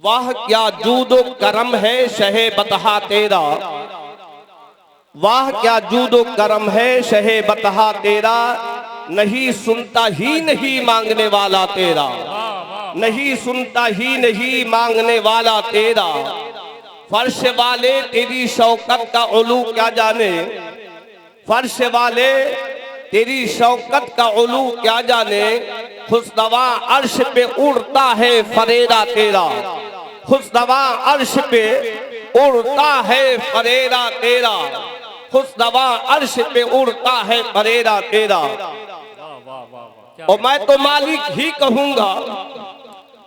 वाह क्या जूदो करम है शहे बतहा तेरा, वाह क्या जूदो करम है शहे बतहा तेरा, नहीं सुनता ही नहीं मांगने वाला तेरा, नहीं सुनता ही नहीं मांगने वाला तेरा। फर्श वाले तेरी शौकत का उलू क्या जाने, फर्श वाले तेरी शौकत का उलू क्या जाने, खुशनवा अर्श पे उड़ता है फरेरा तेरा, खुशनवा अर्श पे उड़ता है फरेरा तेरा, खुशनवा अर्श पे उड़ता है फरेरा तेरा। और मैं तो मालिक ही कहूंगा,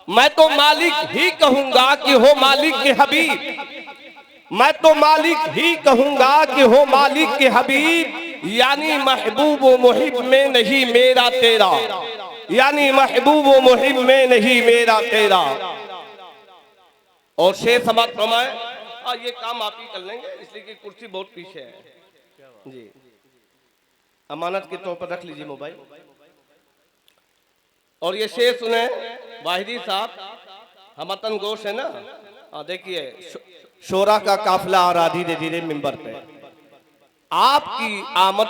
मैं तो मालिक ही कहूंगा कि हो मालिक के हबीब, मैं तो मालिक ही कहूंगा कि हो मालिक के हबीब, यानी महबूब व मुहिब में नहीं मेरा तेरा, यानी महबूब व मुहिब में नहीं मेरा तेरा। और शेर समाप्त फरमाए, ये काम आप ही कर लेंगे इसलिए कि कुर्सी बहुत पीछे है जी, अमानत के तौर पर रख लीजिए मोबाइल। और ये शेर सुने वाहिदी साहब, हमतन गोश है ना, देखिए शोरा का काफिला आ रहा धीरे धीरे मिंबर पे, आपकी आमद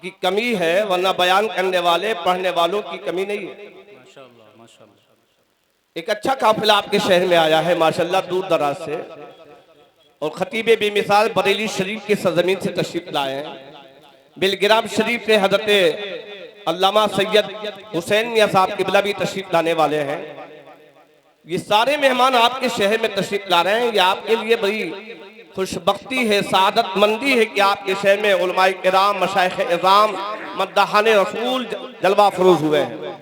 की कमी है वरना बयान करने वाले पढ़ने वालों की कमी नहीं है। माशाअल्लाह माशाअल्लाह। एक अच्छा काफिला आपके शहर में आया है माशाअल्लाह दूर दराज से, और खतीबे बेमिसाल बरेली शरीफ के सरजमीन से तशरीफ लाए हैं। बिलगिराम शरीफ से हजरत अल्लामा सैयद हुसैन मियां साहब किबला भी तशरीफ लाने वाले हैं। ये सारे मेहमान आपके शहर में तशरीफ ला रहे हैं, ये आपके लिए बड़ी खुशबख्ती है, सादत मंदी है कि आपके शहर में उलमाए किराम, मशाइख इज़ाम, मद्दाहाने रसूल जलवा फरोज हुए हैं।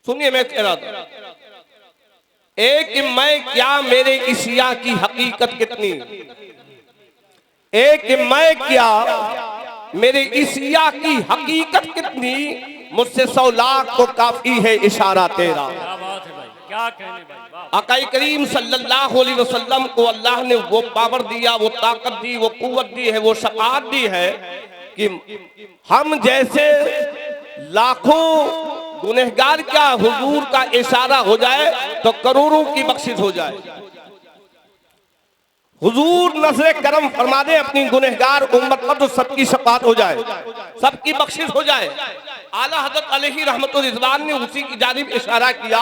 सुनिए मैं कह रहा था, एक मैं क्या मेरे इसिया की हकीकत कितनी, एक मैं क्या मेरे इसिया की हकीकत कितनी, मुझसे 100 लाख को काफी है इशारा तेरा। क्या कहने भाई, आका करीम सल्लल्लाहु अलैहि वसल्लम को अल्लाह ने वो पावर दिया, वो ताकत दी, वो कुव्वत दी है, वो शफाअत दी है कि हम जैसे लाखों गुनहगार का हुजूर का इशारा हो जाए तो करोड़ों की बख्शिश हो जाए। हुजूर नज़रे करम फरमा दे अपनी गुनहगार उम्मत पर तो सबकी शफाअत हो जाए, सबकी बख्शिश हो जाए। आला हज़रत अलैहि रहमतुर रिज़वान ने उसी की जानिब इशारा किया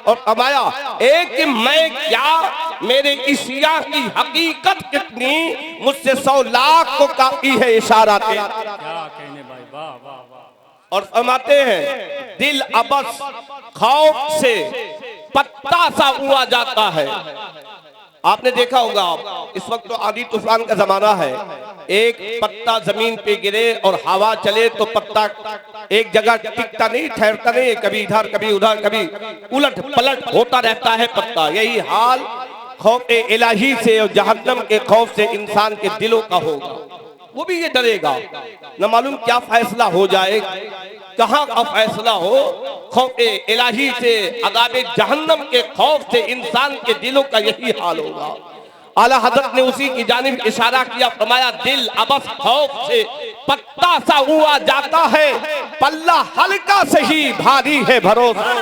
और फरमाया, एक मैं क्या मेरे इसिया की हकीकत कितनी, मुझसे 100 लाख को काफी है इशारा तेरा। क्या कहने भाई, वाह वाह वाह। और फरमाते हैं दिल अबस खौफ से पत्ता सा हुआ जाता है। आपने देखा होगा इस वक्त तो आंधी तूफान का जमाना है, एक पत्ता जमीन पे गिरे और हवा चले तो पत्ता एक जगह टिकता नहीं, ठहरता नहीं, कभी इधर कभी उधर, कभी उलट पलट होता रहता है पत्ता। यही हाल खौफ इलाही से और जहन्नम के खौफ से इंसान के दिलों का होगा। वो भी ये डरेगा न मालूम क्या फैसला हो जाए, कहाँ का फैसला हो। खौफ इलाही से, अज़ाब जहन्नम के खौफ से इंसान के दिलों का यही हाल होगा। आला हज़रत ने उसी की जानिब इशारा किया, फरमाया दिल अबस खौफ से पत्ता सा हुआ जाता है, पल्ला हल्का सही भारी है भरोसा,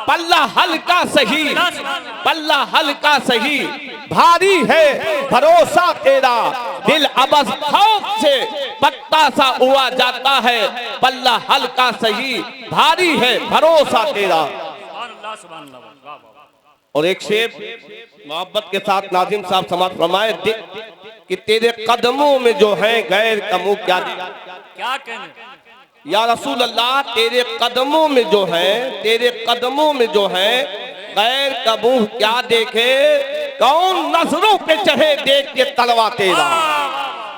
पल्ला हल्का सही, पल्ला हल्का सही भारी है भरोसा तेरा। दिल अबस खौफ से पत्ता सा हुआ जाता है, पल्ला हल्का सही भारी है भरोसा तेरा। और एक शेर मोहब्बत के साथ नाज़िम साहब समाप्त फरमाए कि तेरे कदमों में जो है गैर का मुंह क्या, क्या कहने या रसूल अल्लाह तेरे कदमों में जो है, तेरे कदमों में जो है गैर का मुंह क्या देखे, कौन नजरों पे चढ़े देख के तलवा तेरा,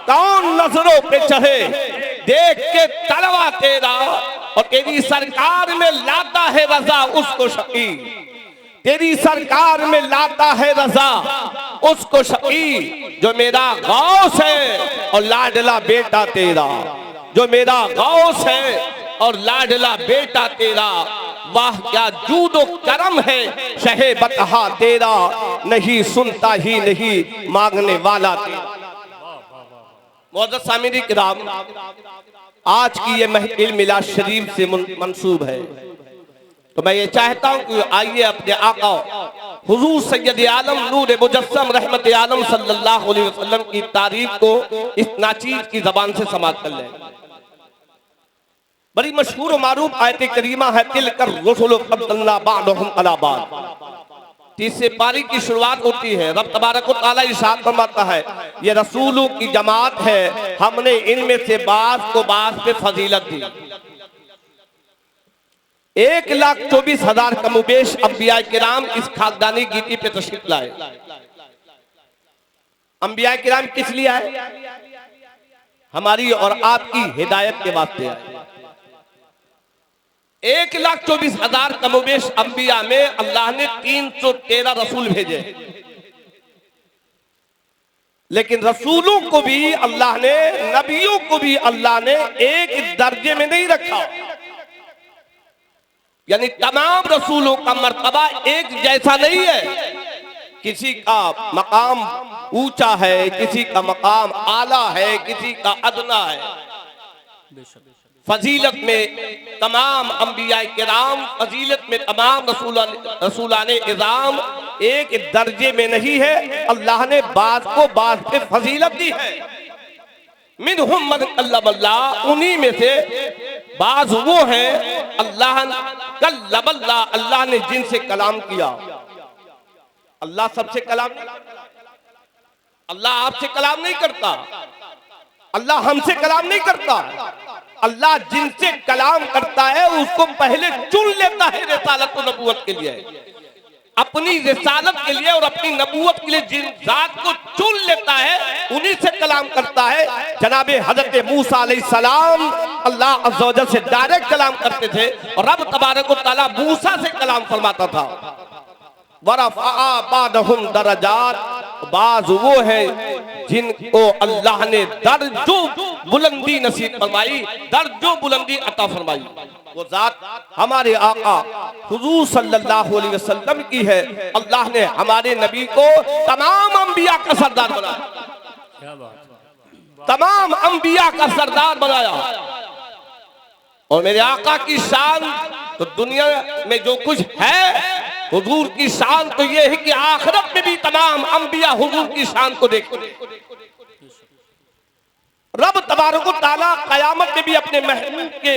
कौन नजरों पे चढ़े देख के तलवा तेरा। और तेरी सरकार में लाता है रजा उसको शकी, तेरी सरकार में लाता है रजा उसको शकी, जो मेरा गौस है और लाडला बेटा तेरा, जो मेरा गौस है और लाडला बेटा तेरा। वाह क्या जूदो करम है शहे बतहा तेरा, नहीं सुनता ही नहीं मांगने वाला तेरा। मुअज़्ज़ज़ सामिरी किराम, आज की ये महफिल मिलाद शरीफ से मंसूब है, तो मैं ये चाहता हूं कि आइए अपने आका हुजूर सैयद आलम नूर मुजस्सम रहमत आलम सल्लल्लाहु अलैहि वसल्लम की तारीफ को इस नाचीज की जबान से समाप्त कर लें। बड़ी मशहूर और मारूफ आयत करीमा है, तिलकर रुसुल फद्दलना बअदहुम अला बअद। तीसरे पारी की शुरुआत होती है, रब तबारक व तआला इरशाद फरमाता है, ये रसूलों की जमात है, हमने इनमें से बाज़ को बाज़ पे फजीलत दी। 1,24,000 कमोबेश अंबिया किराम इस खानदानी गीती पे तशरीफ लाए। अंबिया किराम किस लिए आए? हमारी और आपकी हिदायत के वास्ते आए। 1,24,000 कमोबेश अंबिया में अल्लाह ने 313 रसूल भेजे, लेकिन रसूलों को भी अल्लाह ने, नबियों को भी अल्लाह ने एक दर्जे में नहीं रखा। यानी तमाम रसूलों का मर्तबा एक जैसा नहीं है। किसी का मकाम ऊंचा है, किसी का मकाम आला है, किसी का अदना है। फजीलत में तमाम अंबिया किराम, फजीलत में तमाम रसूलाने इज़ाम एक दर्जे में नहीं है। अल्लाह ने बात को बात पे फजीलत दी है। मिनहुम मन कल्लमल्लाह, उन्हीं में से बाज वो हैं अल्लाह कल्लमल्लाह, अल्लाह ने जिनसे कलाम किया। अल्लाह सबसे कलाम नहीं, अल्लाह आपसे कलाम नहीं करता, अल्लाह हमसे कलाम नहीं करता। अल्लाह जिनसे कलाम करता है उसको पहले चुन लेता है रिसालत और नबूवत के लिए, अपनी रिसालत के लिए और अपनी नबूवत के लिए जिन जात को चुन लेता है उन्हीं से कलाम करता है। जनाबे हजरत मूसा अलैहिस्सलाम अल्लाह अज़्ज़ा व जल से डायरेक्ट कलाम करते थे और रब तबारक व तआला मूसा से कलाम फरमाता था। वरफ़अ बअदहुम दरजात, बाज़ वो है जिनको अल्लाह ने दर्जों बुलंदी नसीब फरमाई, दर्जों बुलंदी अता फरमाई। वो जात हमारे आका हुजूर सल्लल्लाहु अलैहि वसल्लम की है। अल्लाह ने हमारे नबी को तमाम अंबिया का सरदार बनाया, क्या बात, तमाम अंबिया का सरदार बनाया। और मेरे आका की शान तो दुनिया में जो कुछ है, हुजूर की शान तो ये है कि आखिरत में भी तमाम अंबिया हुजूर की शान को देखें। रब तबारक व तआला कयामत में भी अपने महबूब के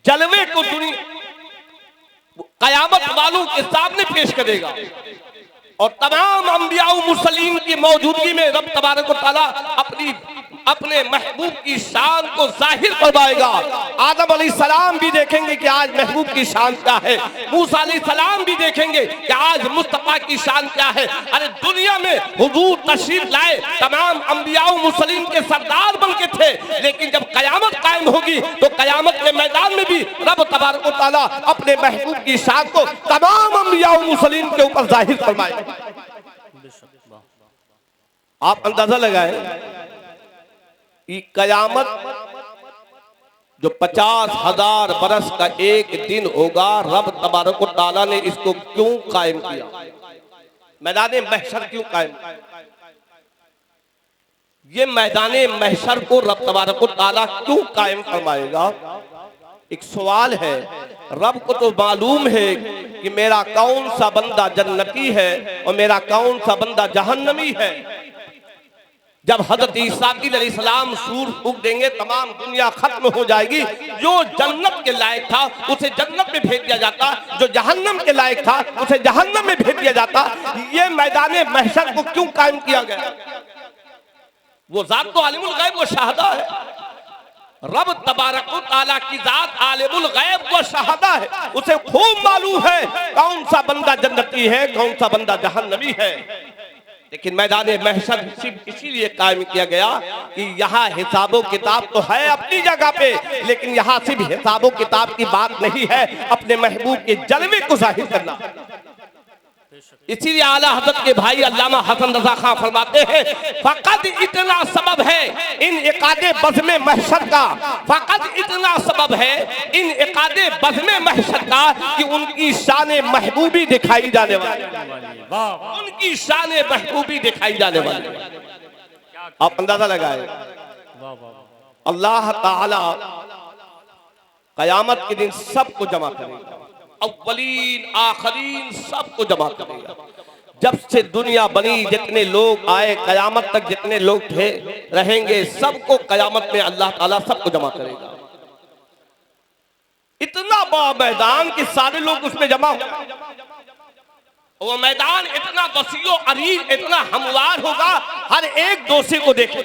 जलवे को कयामत वालों के सामने पेश करेगा और तमाम अंबिया मुरसलीन की मौजूदगी में रब तबारक व तआला अपने महबूब की शान को जाहिर करवाएगा। आदम अलैहिस्सलाम भी देखेंगे कि आज महबूब की शान क्या है, मूसा अलैहिस्सलाम भी देखेंगे कि आज मुस्तफा की शान क्या है। अरे दुनिया में हुजूर तशरीफ लाए, तमाम अंबिया मुरसलीन के सरदार बन के थे, लेकिन जब कयामत कायम होगी तो कयामत के मैदान में भी रब तबारक व तआला अपने महबूब की शान को तमाम अंबिया मुरसलीन के ऊपर जाहिर फरमाएगा। आप अंदाजा लगाएं कि कयामत जो 50,000 बरस का एक दिन होगा, रब तबारक व तआला ने इसको क्यों कायम किया, मैदान महशर क्यों कायम? ये मैदान महशर को रब तबारक व तआला क्यों कायम फरमाएगा? एक सवाल है। रब को तो मालूम है कि मेरा कौन सा बंदा जन्नती है और मेरा कौन सा बंदा जहन्नमी है। जब हजरत ईसाईल अलैहिस्सलाम सूर फूंक देंगे, तमाम दुनिया खत्म हो जाएगी। जो जन्नत के लायक था उसे जन्नत में भेज दिया जाता, जो जहन्नम के लायक था उसे जहन्नम में भेज दिया जाता। ये मैदान महशर को क्यों कायम किया गया? वो जात तो आलिमुल गैब व शहादा है। रब तबारक व तआला की जात आलिमुल गैब व शहादा है, उसे खूब मालूम है कौन सा बंदा जन्नती है, कौन सा बंदा जहन्नमी है। लेकिन मैदान महशर सिर्फ इसीलिए कायम किया गया कि यहाँ हिसाबो किताब तो है अपनी जगह पे, लेकिन यहाँ सिर्फ हिसाबो किताब की बात नहीं है, अपने महबूब के जलवे को जाहिर करना। इसीलिए आला हज़रत के भाई अल्लामा हसन रज़ा खां फरमाते हैं, फकत इतना सबब है इन इकादे बज़्म महशर का, फकत इतना सबब है इन इकादे बज़्म महशर का कि उनकी शान महबूबी दिखाई जाने वाली, उनकी शान महबूबी दिखाई जाने वाली। आप अंदाजा लगाए, अल्लाह ताला कयामत के दिन सबको जमा करेगा। अव्वलीन आखरीन सबको जमा करेगा। जब से दुनिया बनी जितने लोग आए कयामत तक जितने लोग थे रहेंगे सबको कयामत में अल्लाह ताला सबको जमा करेगा। इतना बड़ा मैदान कि सारे लोग उसमें जमा हो, वो मैदान इतना वसीओ अरीज इतना हमवार होगा, हर एक दोषी को देखे।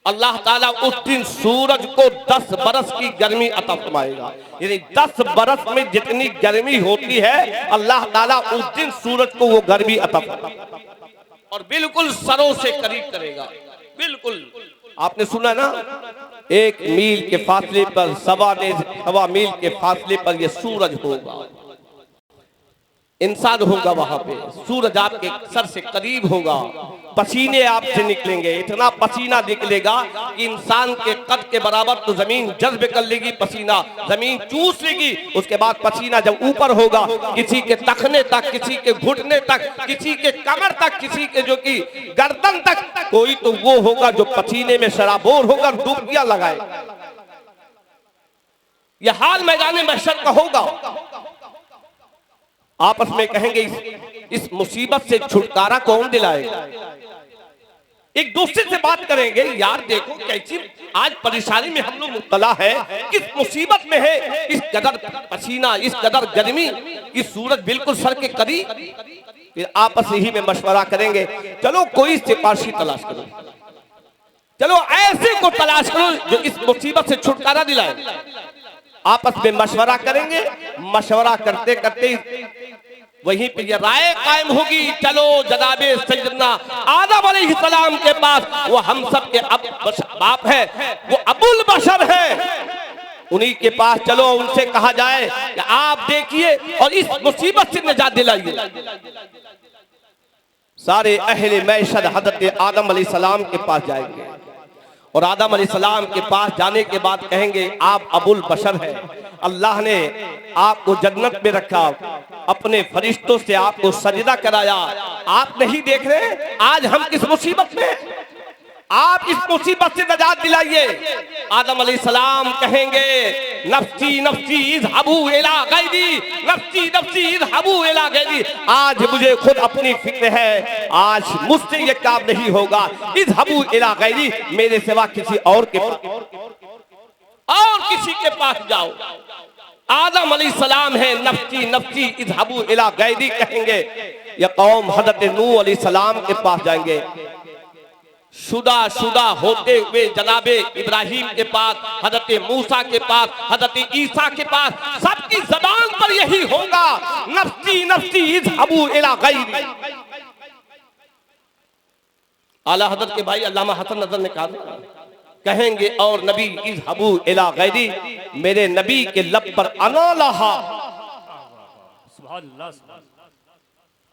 अल्लाह ताला उस दिन सूरज को 10 बरस की गर्मी अता फरमाएगा। यानी 10 बरस में जितनी गर्मी होती है अल्लाह ताला उस दिन सूरज को वो गर्मी अता फरमाएगा और बिल्कुल सरों से करीब करेगा। बिल्कुल आपने सुना ना, 1 मील के फासले पर सवा मील के फासले पर ये सूरज होगा, इंसान होगा वहां पे, सूरज आपके सर से करीब होगा, पसीने आपसे निकलेंगे, इतना पसीना निकलेगा कि इंसान के कद के बराबर तो जमीन जज्ब कर लेगी, पसीना जमीन चूस लेगी। उसके बाद पसीना जब ऊपर होगा किसी के तखने तक, किसी के घुटने तक, किसी के कमर तक, किसी के जो कि गर्दन तक, कोई तो वो होगा जो पसीने में शराबोर होगा, डुबकियां लगाए। यह हाल मैदान महशर का होगा। आपस में कहेंगे इस मुसीबत से छुटकारा कौन दिलाएगा। एक दूसरे से बात करेंगे, यार देखो कैसी आज परेशानी में हम लोग मुब्तला है, किस मुसीबत में है, इस कदर पसीना, इस कदर गर्मी, इस सूरज बिल्कुल सर के करीब। फिर आपस ही में मशवरा करेंगे, चलो कोई सिपाही तलाश करो, चलो ऐसे को तलाश करो जो इस मुसीबत से छुटकारा दिलाए। आपस में मशवरा करेंगे, मशवरा करते करते वहीं पे ये राय कायम होगी, चलो जनाबे सैयदना आदम अलैहिस्सलाम के पास, वो हम सब के बाप है, वो अबुल बशर है, उन्हीं के पास चलो, उनसे कहा जाए कि आप देखिए और इस मुसीबत से निजात दिलाइए। सारे अहले मैशर हजरत आदम अलैहिस्सलाम के पास जाएंगे और आदम अलैहिस्सलाम के पास जाने के बाद कहेंगे आप अबुल बशर हैं, अल्लाह ने आपको जन्नत में रखा, अपने फरिश्तों से आपको सजदा कराया, आप नहीं देख रहे आज हम किस मुसीबत में, आप इस मुसीबत से निजात दिलाइए। आदम अलैहिस्सलाम कहेंगे नफ्सी नफ्सी इज़हबू इला गैरी, नफ्सी नफ्सी इज़हबू इला गैरी, आज मुझे खुद अपनी फिक्र है, आज मुझसे ये काम नहीं होगा, इज़हबू इला गैरी, मेरे सिवा किसी और किसी के पास जाओ। आदम अलैहिस्सलाम है नफ्सी नफ्सी इज़हबू इला गैरी कहेंगे, ये कौम हज़रत नूह अलैहिस्सलाम के पास जाएंगे, शुदा होते हुए जनाबे इब्राहिम के पास, हजरत मूसा के पास, हजरत ईसा के पास, सबकी जबान पर यही होगा नफ्सी नफ्सी इज़हबू इला गैरी। आला हजरत के भाई अल्लामा हसन नजर ने कहा, कहेंगे और नबी इज़हबू इला गैरी, मेरे नबी के लब पर अना लहा।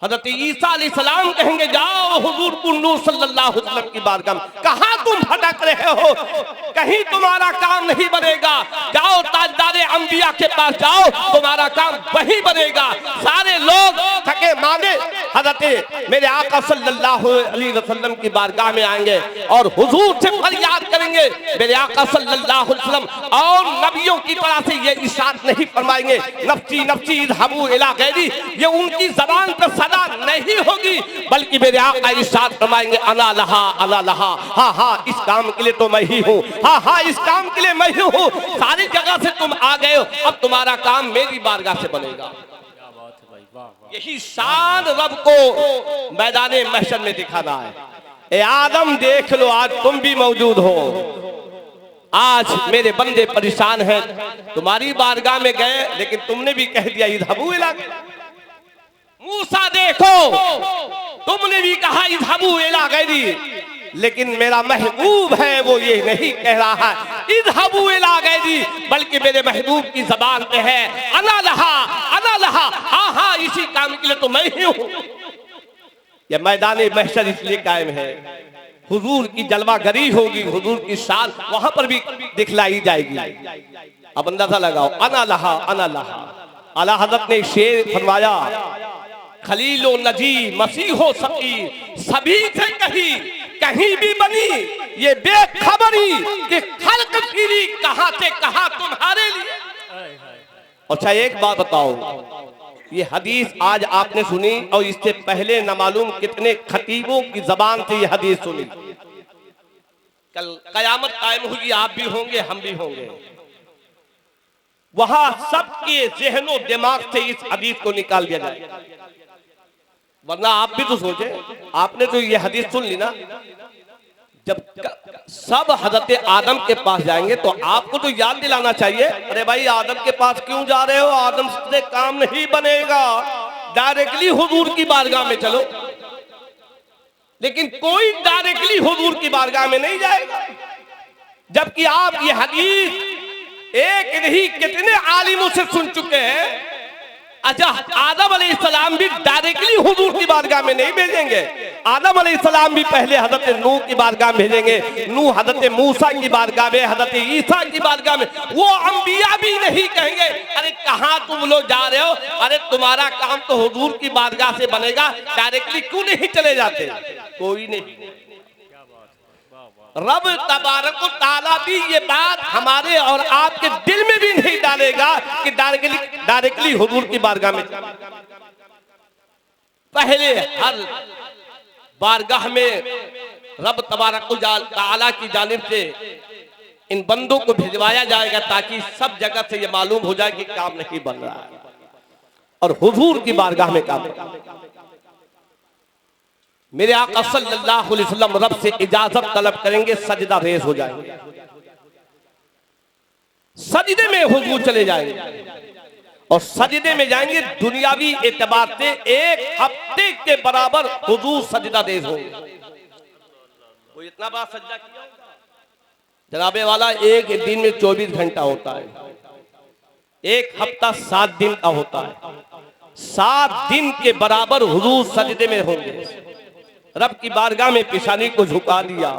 हज़रत ईसा अलैहिस्सलाम कहेंगे जाओ हुजूर पुन्नूर सल्लल्लाहु अलैहि वसल्लम की बारगाह में, कहां तुम भटक रहे हो, कहीं तुम्हारा काम नहीं बनेगा, जाओ ताजदारे अंबिया के पास जाओ, तुम्हारा काम वहीं बनेगा। सारे लोग थके माने हज़रत मेरे आका सल्लल्लाहु अलैहि वसल्लम की बारगाह में आएंगे और हुजूर से फरियाद करेंगे, मेरे आका सल्लल्लाहु अलैहि वसल्लम और नबियों की तरह से ये इशात नहीं फरमाएंगे नफ्सी नफ्सी इज़हबू इला गैरी, ये उनकी जबान पर नहीं होगी, बल्कि मेरे आका इरशाद फरमाएंगे अना लहा अना लहा, हाँ हाँ इस काम के लिए तो मैं ही हूँ, हाँ हाँ इस काम के लिए मैं ही हूँ, सारी जगह से तुम आ गए हो, अब तुम्हारा काम मेरी बारगाह से बनेगा। यही शान रब को मैदाने महशर में दिखाना है। ए आदम देख लो आज तुम भी मौजूद हो, आज मेरे बंदे परेशान हैं, तुम्हारी बारगाह में गए लेकिन तुमने भी कह दिया इज़हबू इला गैरी। मूसा देखो तुमने भी कहा इज़हबू इला गैरी, लेकिन मेरा महबूब है वो ये नहीं कह रहा है इज़हबू इला गैरी, बल्कि मेरे महबूब की जबान पे है अना लहा, हाँ हाँ इसी काम के लिए तो मैं ही हूँ। यह मैदान महशर इसलिए कायम है, हुजूर की जलवागरी होगी, हुजूर की शान वहां पर भी दिखलाई जाएगी। अब अंदाजा लगाओ अना लहा अना लहा। आला हज़रत ने शेर फरमाया खलीलो नजी मसीहो सकी, सभी से कहीं भी बनी ये बेखबरी कि खल्क फिरी कहां से कहां तुम्हारे लिए। अच्छा एक बात बताओ, ये हदीस आज आपने सुनी और इससे पहले न मालूम कितने खतीबों की जबान से ये हदीस सुनी। कल कयामत कायम होगी, आप भी होंगे हम भी होंगे, वहां सबके ज़हनो दिमाग से इस हदीस को निकाल दिया जाएगा। वरना आप भी तो सोचे, आपने तो ये हदीस सुन ली ना, जब सब हजरत आदम के पास जाएंगे तो आपको तो याद दिलाना चाहिए, अरे भाई आदम के पास क्यों जा रहे हो, आदम से काम नहीं बनेगा, डायरेक्टली हुजूर की बारगाह में चलो। लेकिन कोई डायरेक्टली हुजूर की बारगाह में नहीं जाएगा, जबकि आप ये हदीस एक नहीं कितने आलिमों से सुन चुके हैं। अच्छा, आदम अलैहिस्सलाम भी डायरेक्टली हुजूर की बारगाह में नहीं भेजेंगे, आदम अलैहिस्सलाम भी पहले हजरत नूह की बारगाह में भेजेंगे, नूह हजरत मूसा की बारगाह में, हजरत ईसा की बारगाह में। वो अंबिया भी नहीं कहेंगे अरे कहाँ तुम लोग जा रहे हो, अरे तुम्हारा काम तो हुजूर की बारगाह से बनेगा, डायरेक्टली क्यों नहीं चले जाते? कोई नहीं। रब तबारक व तआला भी ये बात हमारे और आपके दिल में भी नहीं डालेगा कि डायरेक्टली हुजूर की बारगाह में। पहले हर बारगाह में रब तबारक व तआला की जानिब से इन बंदों को भिजवाया जाएगा ताकि सब जगह से ये मालूम हो जाए कि काम नहीं बन रहा है, और हुजूर की बारगाह में काम। मेरे आका सल्लल्लाहु अलैहि वसल्लम रब से इजाजत तलब करेंगे, सजदा रेज हो जाएंगे, सजदे में हुजूर चले जाएंगे, और सजदे में जाएंगे दुनियावी एतबार से 1 हफ्ते के बराबर हुजूर सजदा रेज होंगे। कोई इतना बड़ा सजदा किया जनाबे वाला, एक दिन में 24 घंटा होता है, 1 हफ्ता 7 दिन का होता है, 7 दिन के बराबर हुजूर सजदे में होंगे। रब की बारगाह में पेशानी को झुका दिया,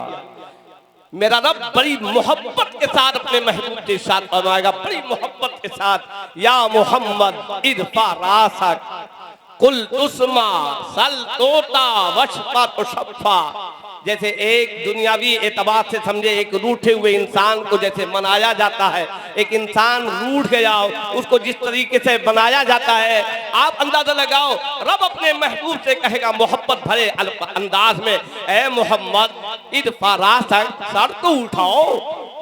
मेरा रब बड़ी मोहब्बत के साथ अपने महबूब के साथ फरमाएगा, बड़ी मोहब्बत के साथ, या मोहम्मद इरफा रासक कुल तुस्मा सल तोता वशफा तुशफ़ा। जैसे एक दुनियावी एतबार से समझे, एक रूठे हुए इंसान को जैसे मनाया जाता है, एक इंसान रूठ गया उसको जिस तरीके से बनाया जाता है, आप अंदाजा लगाओ रब अपने महबूब से कहेगा मोहब्बत भरे अंदाज में, ए मोहम्मद इरफा रासक, सर तो उठाओ,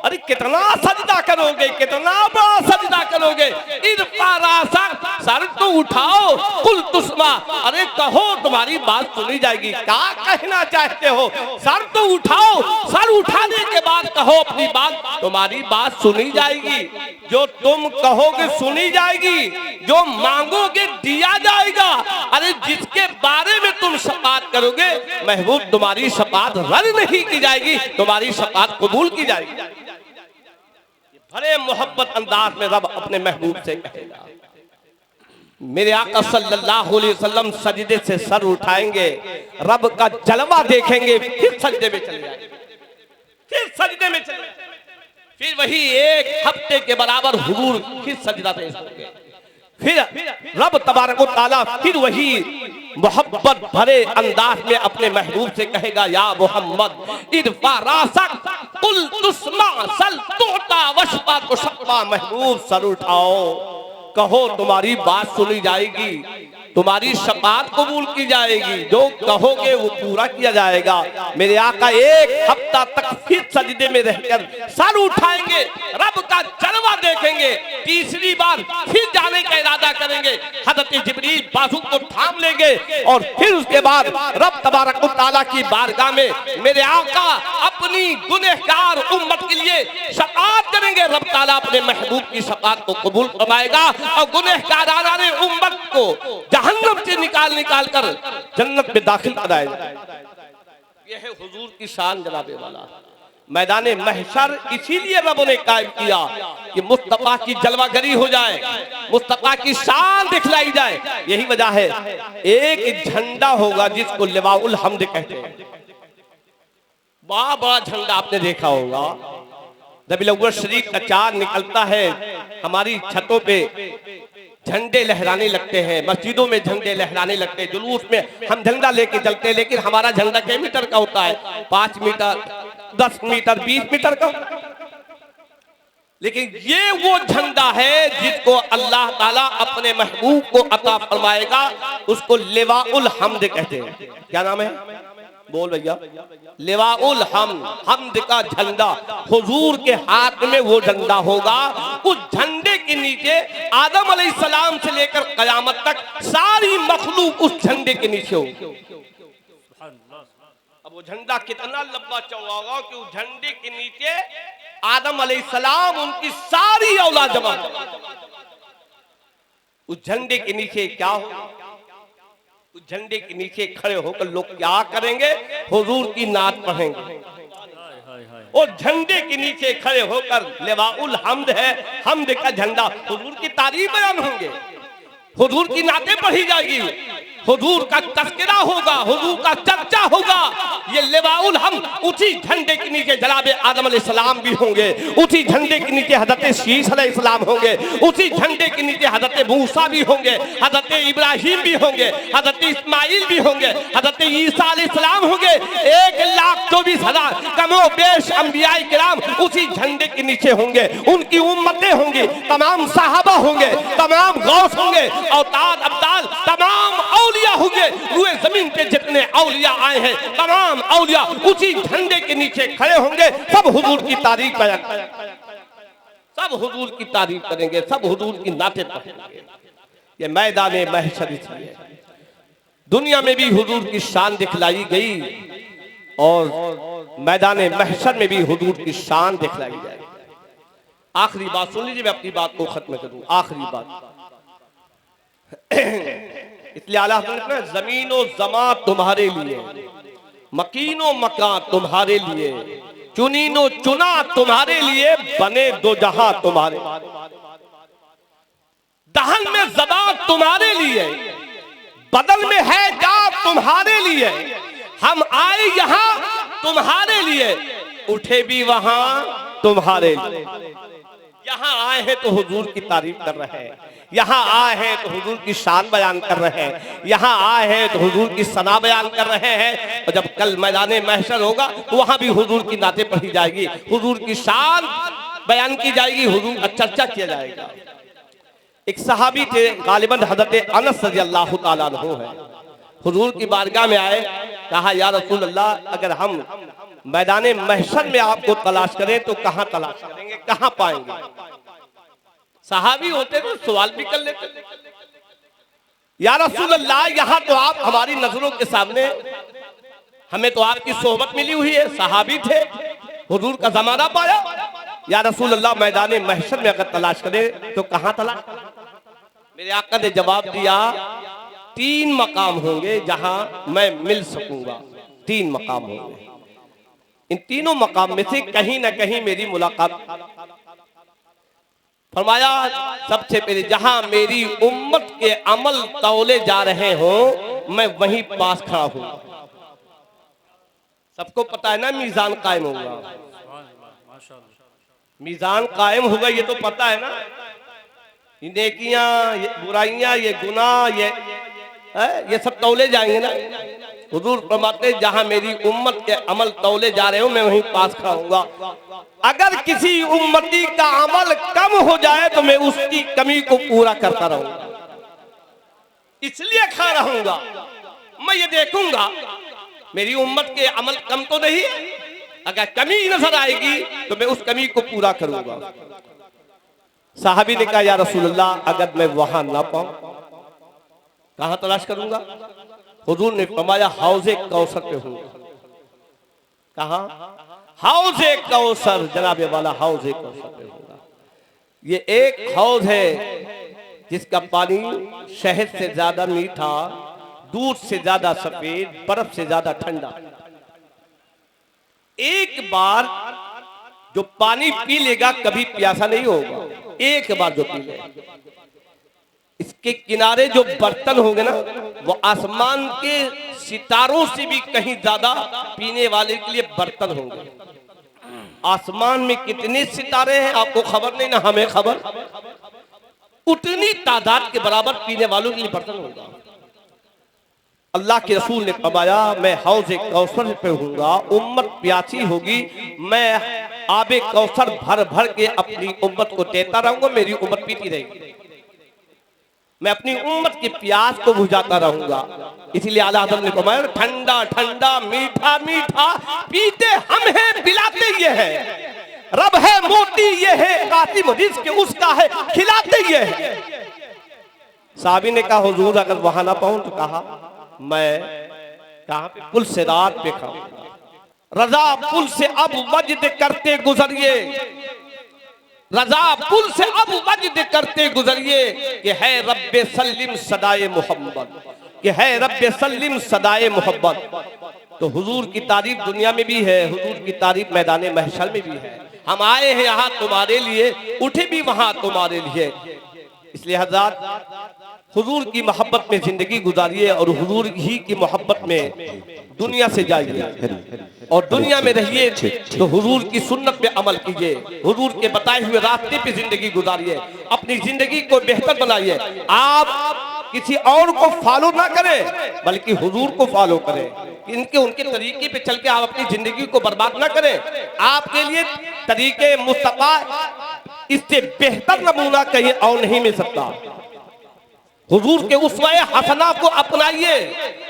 अरे कितना सजदा करोगे, कितना बड़ा सजदा करोगे, इरफा रासक, सर तो उठाओ, कुल तुस्मा, अरे कहो तुम्हारी बात सुनी जाएगी, क्या कहना चाहते हो, सर तो उठाओ, सर उठाने के बाद कहो अपनी बात, तुम्हारी बात सुनी जाएगी, जो तुम कहोगे सुनी जाएगी, जो मांगोगे दिया जाएगा, अरे जिसके बारे में तुम शफाअत करोगे महबूब तुम्हारी शफाअत रद्द नहीं की जाएगी, तुम्हारी शफाअत कबूल की जाएगी। बड़े मोहब्बत अंदाज में रब अपने महबूब से कहेगा। मेरे आका सल्लल्लाहु अलैहि वसल्लम सजदे से सर उठाएंगे, रब का जलवा देखेंगे, फिर सजदे में चले जाएंगे, फिर सजदे में चले, फिर वही 1 हफ्ते के बराबर हुजूर फिर सजदा दे सकेंगे, फिर रब तबारक व तआला फिर वही मोहब्बत भरे अंदाज में अपने महबूब से कहेगा, या मोहम्मद इरफा रासक कुल तुस्मा सल तोता वशफा तुशफ़ा। महबूब सर उठाओ, कहो तुम्हारी बात सुनी जाएगी, तुम्हारी शफाअत कबूल की जाएगी, जो कहोगे वो पूरा किया जाएगा। मेरे आका 1 हफ्ता तक फिर सजदे में रहकर सर उठाएंगे, रब का जलवा देखेंगे, तीसरी बार फिर जाने का इरादा करेंगे, हज़रत जिब्रील बाजू को थाम लेंगे, और फिर उसके बाद रब तबारक व तआला की बारगाह में मेरे आका अपनी गुनहगार उम्मत के लिए शफाअत करेंगे। रब तआला अपने महबूब की शफाअत को कबूल फरमाएगा और गुनहगाराने उम्मत को जहन्नम से निकाल कर जन्नत में दाखिल कराएगा। यह है हुजूर की शान जनाबे वाला। मैदाने महशर इसीलिए रब ने कायम किया कि मुस्तफा की जलवागरी हो जाए, मुस्तफा की शान दिखलाई जाए। यही वजह है एक झंडा होगा जिसको लिवाउल हम्द कहते हैं, बड़ा बड़ा झंडा आपने देखा होगा, रबीउल अव्वल शरीफ का चांद निकलता है, हमारी छतों पे झंडे लहराने लगते हैं, मस्जिदों में झंडे लहराने लगते हैं, जुलूस में हम झंडा लेके चलते हैं, लेकिन हमारा झंडा कितने मीटर का होता है? 5 मीटर, 10 मीटर, 20 मीटर का। लेकिन ये वो झंडा है जिसको अल्लाह ताला अपने महबूब को अता फरमाएगा, उसको लिवाउल हम्द कहते हैं। क्या नाम है? बोल भैया। लिवाउल हम्द, हम्द का झंडा। हुजूर के हाथ में वो झंडा होगा। उस झंडे के नीचे आदम अलैहिस्सलाम से लेकर कयामत तक सारी मखलूक उस झंडे के नीचे होगी। अब वो झंडा कितना लंबा चौड़ा होगा कि उस झंडे के नीचे आदम अलैहिस्सलाम उनकी सारी औलाद जमा। उस झंडे के नीचे क्या हो? उस झंडे के नीचे खड़े होकर लोग क्या करेंगे? हुजूर की नात पढ़ेंगे। और झंडे के नीचे खड़े होकर लिवाउल हम्द है, हम्द का झंडा, हुजूर की तारीफ बयान होंगे, हुजूर की नातें पढ़ी जाएगी, हुजूर का तज़किरा होगा, हुजूर का चर्चा होगा। ये लिवाउल हम्द, उसी झंडे के नीचे जनाब आदम अलैहिस्सलाम भी होंगे, उसी झंडे के नीचे हजरत शीश अलैहिस्सलाम होंगे, उसी झंडे के नीचे हजरत मूसा भी होंगे, हजरत इब्राहिम भी होंगे, हजरत इस्माइल भी होंगे, हजरत ईसा अलैहिस्सलाम होंगे। 1,24,000 कमो बेश अंबियाए किराम उसी झंडे के नीचे होंगे। उनकी उम्मतें होंगी, तमाम साहबा होंगे, तमाम गौस होंगे, औताद अब्दाल, तमाम औलिया होंगे। रुए जमीन पे जितने औलिया आए हैं तमाम औलिया उसी झंडे के नीचे खड़े होंगे। सब हुजूर की तारीफ करेंगे, सब हुजूर की तारीफ करेंगे, सब हुजूर की नाते पढ़ेंगे। ये मैदान महशर है। दुनिया में भी हुजूर की शान दिखलाई गई और मैदान महशर में भी हुजूर की शान दिखलाई जाएगी। आखिरी बात सुन लीजिए, मैं अपनी बात को खत्म करूं। आखिरी बात, इसलिए आला हज़रत ने जमीन और जमा तुम्हारे लिए, मकीनो मकान तुम्हारे लिए, चुनीनो चुना तुम्हारे लिए, बने दो जहां तुम्हारे, दहन में ज़बा तुम्हारे लिए, बदल में है जाब तुम्हारे लिए। हम आए यहाँ तुम्हारे लिए, उठे भी वहां तुम्हारे लिए। यहाँ आए हैं तो हुजूर की तारीफ कर रहे हैं, यहाँ आए हैं तो हुजूर की शान बयान कर रहे हैं, यहाँ आए हैं तो हुजूर की सना बयान कर रहे हैं। और जब कल मैदान महशर होगा तो वहां भी हुजूर की नातें पढ़ी जाएगी, हुजूर की शान बयान की जाएगी, हुजूर का चर्चा किया जाएगा। एक सहाबी थे, गालिबन हजरत अनस रज़ियल्लाहु ताला अन्हु है, हुजूर की बारगाह में आए, कहा या रसूल अल्लाह, अगर हम मैदान महशर में आपको तलाश करें तो कहां तलाश करेंगे, कहां पाएंगे? सहाबी होते तो सवाल भी कर लेते, या रसूल अल्लाह, यहां तो आप हमारी नजरों के सामने, हमें तो आपकी सोहबत मिली हुई है, सहाबी थे, हुजूर का जमाना पाया, या रसूल अल्लाह मैदान महशर में अगर तलाश करें तो कहां तलाश? मेरे आका ने जवाब दिया, 3 मकाम होंगे जहां मैं मिल सकूंगा, 3 मकाम होंगे, इन तीनों मकाम में से कहीं ना कहीं मेरी मुलाकात। फरमाया सबसे पहले जहां मेरी उम्मत के अमल तौले जा रहे हो, मैं वहीं पास खड़ा हूं। सबको पता है ना मीजान कायम होगा, मीजान कायम होगा, ये तो पता है ना। ये नेकियां, ये बुराइयां, ये गुनाह, ये सब तौले जाएंगे ना। हुजूर फरमाते जहां मेरी उम्मत के अमल तौले जा रहे हो, मैं वहीं पास खड़ा हूंगा। अगर किसी उम्मती का अमल कम हो जाए तो मैं उसकी कमी को पूरा करता रहूंगा, इसलिए खड़ा रहूंगा। मैं ये देखूंगा मेरी उम्मत के अमल कम तो नहीं है, अगर कमी नजर आएगी तो मैं उस कमी को पूरा करूंगा। साहबी ने कहा या रसूल अल्लाह, अगर मैं वहां ना पाऊं कहां तलाश करूंगा? हुजूर ने फरमाया हौज़े कौसर पे हूँ। कहां? हौज़े कौसर, जनाबे वाला हौज़े कौसर पे होगा। ये एक हौज है जिसका पानी शहद से ज्यादा मीठा, दूध से ज्यादा सफेद, बर्फ से ज्यादा ठंडा। एक बार जो पानी पी लेगा कभी प्यासा नहीं होगा, एक बार जो पी लेगा। इसके किनारे जो बर्तन होंगे ना, वो आसमान के सितारों से भी कहीं ज्यादा पीने वाले के लिए बर्तन होंगे। आसमान में कितने सितारे हैं आपको खबर नहीं, ना हमें खबर। उतनी तादाद के बराबर पीने वालों के लिए बर्तन होगा। अल्लाह के रसूल ने फरमाया मैं हौज़े कौसर पे हूँगा, उम्मत प्यासी होगी, मैं आबे कौसर भर भर के अपनी उम्मत को देता रहूंगा, मेरी उम्मत पीती रहेगी। मैं अपनी उम्मत की प्यास को बुझाता रहूंगा। इसीलिए आला हज़रत ने फरमाया ठंडा ठंडा मीठा मीठा पीते हम हैं पिलाते ये है, रब है मोती ये है, कातिम रिज़्क़ उसका है खिलाते ये है। साहबी ने कहा हुजूर अगर वहां ना पाऊं तो कहा मैं कहां पे? पुल से रात पे खाऊं। रजा पुल से अब वजद करते गुजरिए, रजा पुल से अब वजद करते गुजरिए कि है रब्बे सल्लिम सदाए मोहम्मद, कि है रब्बे सल्लिम सदाए मोहब्बत। तो हुजूर की तारीफ दुनिया में भी है, हुजूर की तारीफ मैदान महशर में भी है। हम आए हैं यहाँ तुम्हारे लिए, उठे भी वहां तुम्हारे लिए। इसलिए हज़रात हुजूर की मोहब्बत में जिंदगी गुजारिए और हुजूर ही की मोहब्बत में दुनिया से जाइए और दुनिया में रहिए तो हुजूर की सुन्नत पे अमल कीजिए, हुजूर के बताए हुए रास्ते पे जिंदगी गुजारिए, अपनी जिंदगी को बेहतर बनाइए। आप किसी और को फॉलो ना करें बल्कि हुजूर को फॉलो करें। इनके उनके तरीके पे चल के आप अपनी जिंदगी को बर्बाद ना करें। आपके लिए तरीके मुस्तफा इससे बेहतर नमूना कहीं और नहीं मिल सकता। हुजूर के उसवाए हसना को अपनाइए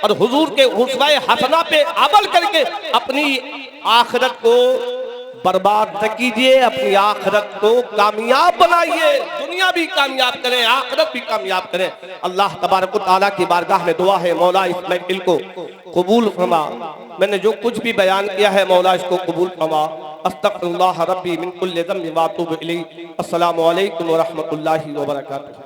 और हुजूर के उसवाए हसना पे अमल करके अपनी आखिरत को बर्बाद न कीजिए, अपनी आखिरत को कामयाब बनाइए। दुनिया भी कामयाब करें, आखिरत भी कामयाब करें। अल्लाह तबारक व तआला की बारगाह में दुआ है मौला इस महफिल को कबूल फरमा। मैंने जो कुछ भी बयान किया है मौला इसको कबूल फरमा। अस्तगफिरुल्लाह रब्बी मिन कुल्लि ज़ंबि व अतूबु इलैहि। अस्सलामु अलैकुम व रहमतुल्लाहि व बरकातुहू।